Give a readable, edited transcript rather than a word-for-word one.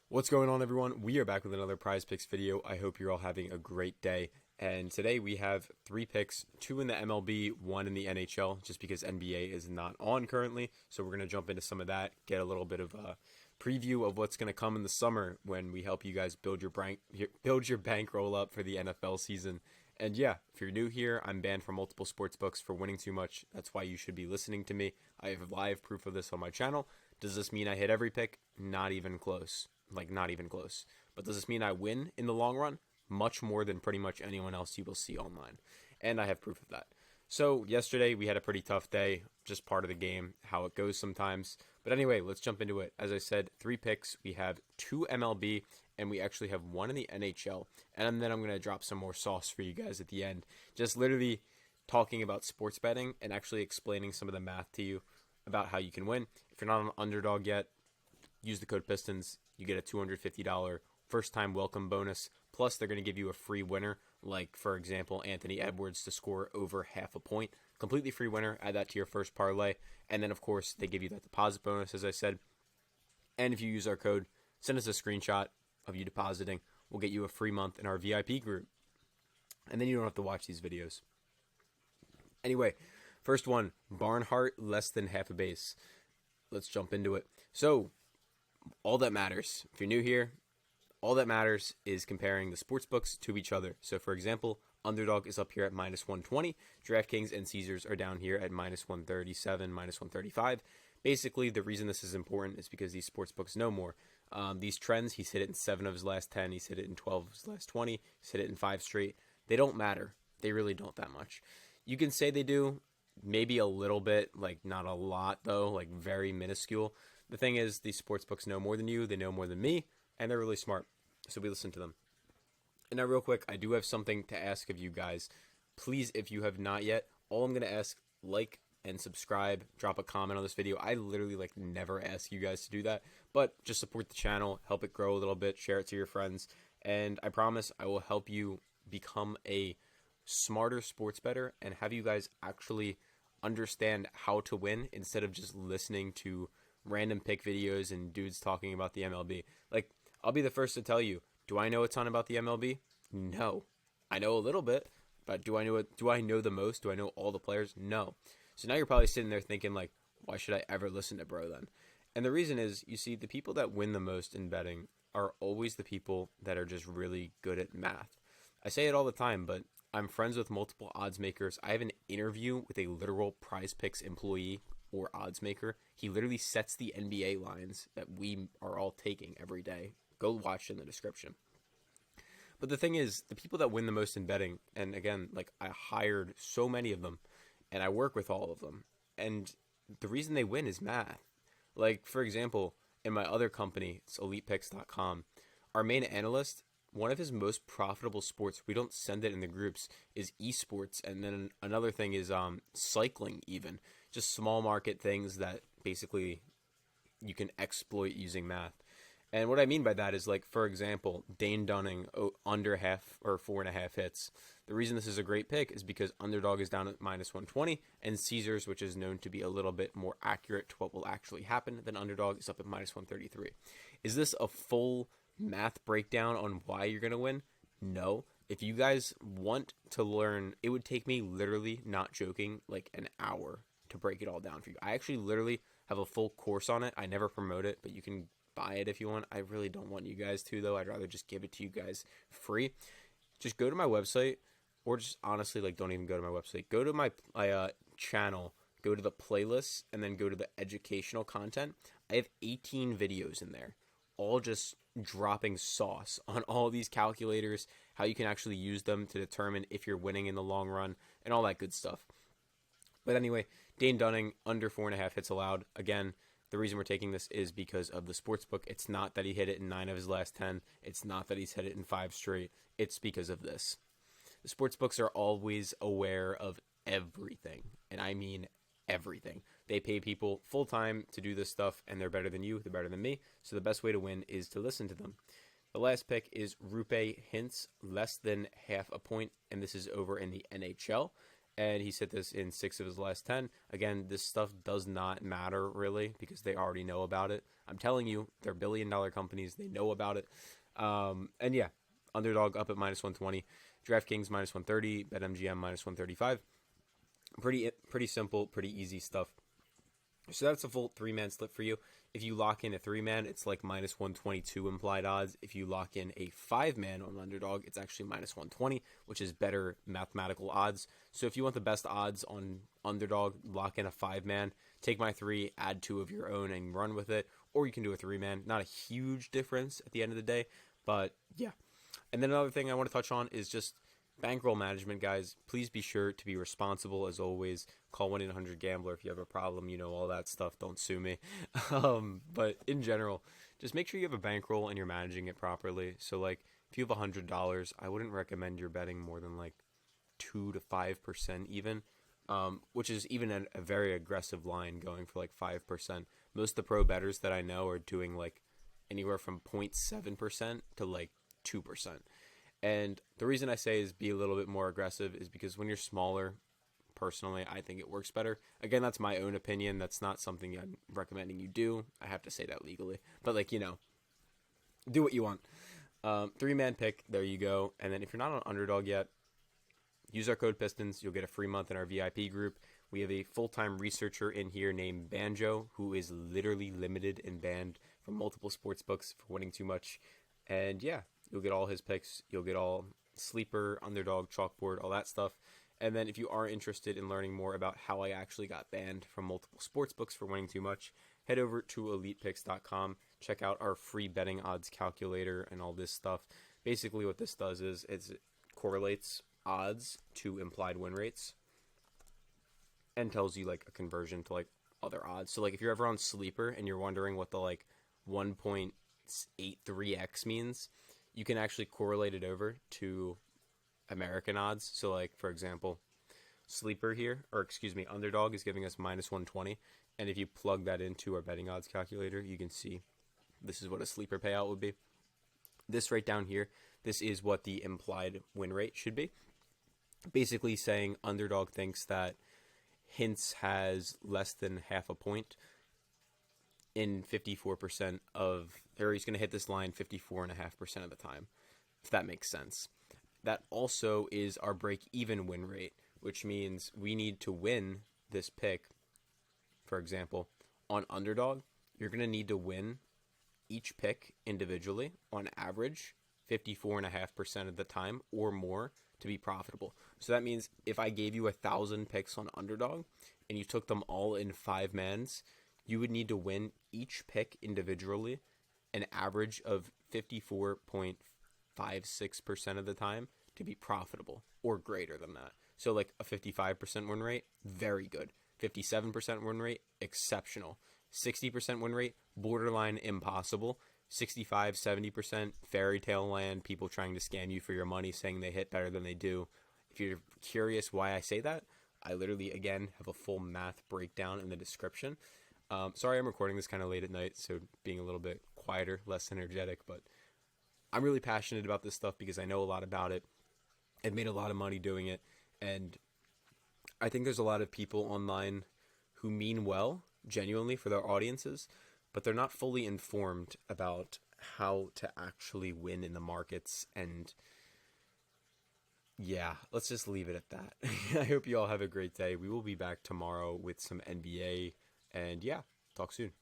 What's going on, everyone? We are back with another Prize Picks video. I hope you're all having a great day. And today we have 3 picks, 2 in the MLB, 1 in the NHL, just because NBA is not on currently. So we're going to jump into some of that, get a little bit of a preview of what's going to come in the summer when we help you guys build your bankroll up for the NFL season. And yeah, if you're new here, I'm banned from multiple sports books for winning too much. That's why you should be listening to me. I have live proof of this on my channel. Does this mean I hit every pick? Not even close. Not even close. But does this mean I win in the long run? Much more than pretty much anyone else you will see online. And I have proof of that. So yesterday we had a pretty tough day, just part of the game, how it goes sometimes. But anyway, let's jump into it. As I said, 3 picks. We have 2 MLB, and we actually have 1 in the NHL. And then I'm going to drop some more sauce for you guys at the end. Just literally talking about sports betting and actually explaining some of the math to you about how you can win. If you're not on Underdog yet, use the code PISTONS. You get a $250 first-time welcome bonus. Plus, they're going to give you a free winner, like, for example, Anthony Edwards to score over half a point. Completely free winner. Add that to your first parlay. And then, of course, they give you that deposit bonus, as I said. And if you use our code, send us a screenshot of you depositing. We'll get you a free month in our VIP group. And then you don't have to watch these videos. Anyway, first one, Barnhart less than half a base. Let's jump into it. So, all that matters, if you're new here, all that matters is comparing the sports books to each other. So, for example, Underdog is up here at minus 120. DraftKings and Caesars are down here at minus 137, minus 135. Basically, the reason this is important is because these sports books know more. These trends, he's hit it in 7 of his last 10. He's hit it in 12 of his last 20. He's hit it in 5 straight. They don't matter. They really don't that much. You can say they do, maybe a little bit, like not a lot though, like very minuscule. The thing is, these sports books know more than you, they know more than me, and they're really smart, so we listen to them. And now real quick, I do have something to ask of you guys. Please, if you have not yet, all I'm going to ask, like and subscribe, drop a comment on this video. I literally never ask you guys to do that, but just support the channel, help it grow a little bit, share it to your friends, and I promise I will help you become a smarter sports bettor and have you guys actually understand how to win instead of just listening to random pick videos and dudes talking about the MLB. Like, I'll be the first to tell you, do I know a ton about the MLB? No. I know a little bit, but do I know it? Do I know the most? Do I know all the players? No. So now you're probably sitting there thinking, like, why should I ever listen to bro then? And the reason is, you see, the people that win the most in betting are always the people that are just really good at math. I say it all the time, but I'm friends with multiple odds makers. I have an interview with a literal PrizePicks employee or odds maker. He literally sets the NBA lines that we are all taking every day. Go watch in the description. But the thing is, the people that win the most in betting, and again, I hired so many of them, and I work with all of them, and the reason they win is math. Like, for example, in my other company, it's elitepickzyt.com, our main analyst, one of his most profitable sports, we don't send it in the groups, is esports. And then another thing is cycling even. Just small market things that basically you can exploit using math. And what I mean by that is, for example, Dane Dunning, under half or 4.5 hits. The reason this is a great pick is because Underdog is down at minus 120, and Caesars, which is known to be a little bit more accurate to what will actually happen than Underdog, is up at minus 133. Is this a full math breakdown on why you're going to win? No. If you guys want to learn, it would take me literally, not joking, an hour to break it all down for you. I actually literally have a full course on it. I never promote it, but you can buy it if you want. I really don't want you guys to, though. I'd rather just give it to you guys free. Just go to my website, or just honestly, don't even go to my website. Go to my channel, go to the playlists, and then go to the educational content. I have 18 videos in there, all just dropping sauce on all these calculators, how you can actually use them to determine if you're winning in the long run, and all that good stuff. But anyway, Dane Dunning, under 4.5 hits allowed. Again, the reason we're taking this is because of the sportsbook. It's not that he hit it in 9 of his last 10. It's not that he's hit it in 5 straight. It's because of this. The sportsbooks are always aware of everything, and I mean everything. They pay people full-time to do this stuff, and they're better than you, they're better than me, so the best way to win is to listen to them. The last pick is Rupe Hintz, less than half a point, and this is over in the NHL. and he's hit this in 6 of his last 10. Again, this stuff does not matter really because they already know about it. I'm telling you, they're billion-dollar companies. They know about it. And yeah, Underdog up at -120, DraftKings -130, BetMGM -135. Pretty simple, pretty easy stuff. So that's a full 3-man slip for you. If you lock in a 3-man, it's like -122 implied odds. If you lock in a 5-man on Underdog, it's actually -120, which is better mathematical odds. So if you want the best odds on Underdog, lock in a 5-man, take my 3, add 2 of your own, and run with it. Or you can do a 3-man. Not a huge difference at the end of the day, but yeah. And then another thing I want to touch on is just bankroll management, guys. Please be sure to be responsible as always. Call 1-800-GAMBLER if you have a problem, all that stuff. Don't sue me. But in general, just make sure you have a bankroll and you're managing it properly. So like if you have $100, I wouldn't recommend you're betting more than like 2 to 5% even, which is even a very aggressive line going for like 5%. Most of the pro bettors that I know are doing like anywhere from 0.7% to like 2%. And the reason I say is be a little bit more aggressive is because when you're smaller, personally, I think it works better. Again, that's my own opinion. That's not something I'm recommending you do. I have to say that legally. But like, do what you want. 3-man pick, there you go. And then if you're not on Underdog yet, use our code PISTONS. You'll get a free month in our VIP group. We have a full-time researcher in here named Banjo, who is literally limited and banned from multiple sports books for winning too much. And yeah, you'll get all his picks. You'll get all sleeper, Underdog, chalkboard, all that stuff. And then if you are interested in learning more about how I actually got banned from multiple sports books for winning too much, head over to elitepickzyt.com. Check out our free betting odds calculator and all this stuff. Basically what this does is it correlates odds to implied win rates and tells you like a conversion to like other odds. So like if you're ever on sleeper and you're wondering what the like 1.83x means, you can actually correlate it over to American odds. So like for example, sleeper here, or excuse me, Underdog is giving us -120, and if you plug that into our betting odds calculator, you can see this is what a sleeper payout would be. This right down here, this is what the implied win rate should be. Basically saying Underdog thinks that Hints has less than half a point in 54% of, or he's going to hit this line 54.5% of the time, if that makes sense. That also is our break-even win rate, which means we need to win this pick. For example, on Underdog, you're going to need to win each pick individually on average 54.5% of the time or more to be profitable. So that means if I gave you 1,000 picks on Underdog and you took them all in 5-mans, you would need to win each pick individually an average of 54.56% of the time to be profitable or greater than that. So like a 55% win rate, very good. 57% win rate, exceptional. 60% win rate, borderline impossible. 65, 70% fairy tale land, people trying to scam you for your money, saying they hit better than they do. If you're curious why I say that, I literally, again, have a full math breakdown in the description. Sorry I'm recording this kind of late at night, so being a little bit quieter, less energetic, but I'm really passionate about this stuff because I know a lot about it. I've made a lot of money doing it, and I think there's a lot of people online who mean well, genuinely, for their audiences, but they're not fully informed about how to actually win in the markets. And yeah, let's just leave it at that. I hope you all have a great day. We will be back tomorrow with some NBA, and yeah, talk soon.